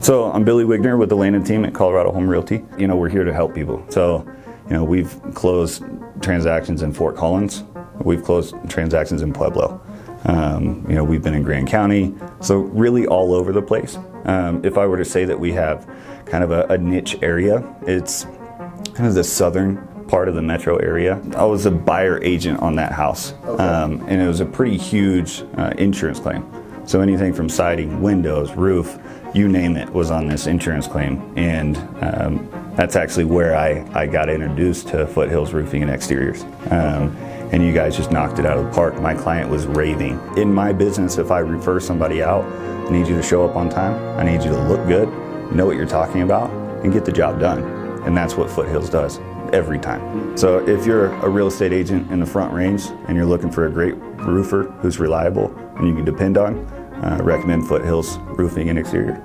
So I'm Billy Wiegner with the Landon team at Colorado Home Realty. We're here to help people. So, we've closed transactions in Fort Collins. We've closed transactions in Pueblo. We've been in Grand County. So really all over the place. If I were to say that we have kind of a niche area, it's kind of the southern part of the metro area. I was a buyer agent on that house. Okay. And it was a pretty huge insurance claim. So anything from siding, windows, roof, you name it was on this insurance claim. And that's actually where I got introduced to Foothills Roofing and Exteriors. And you guys just knocked it out of the park. My client was raving. In my business, if I refer somebody out, I need you to show up on time. I need you to look good, know what you're talking about, and get the job done. And that's what Foothills does every time. So if you're a real estate agent in the Front Range and you're looking for a great roofer who's reliable and you can depend on, recommend Foothills Roofing and Exterior.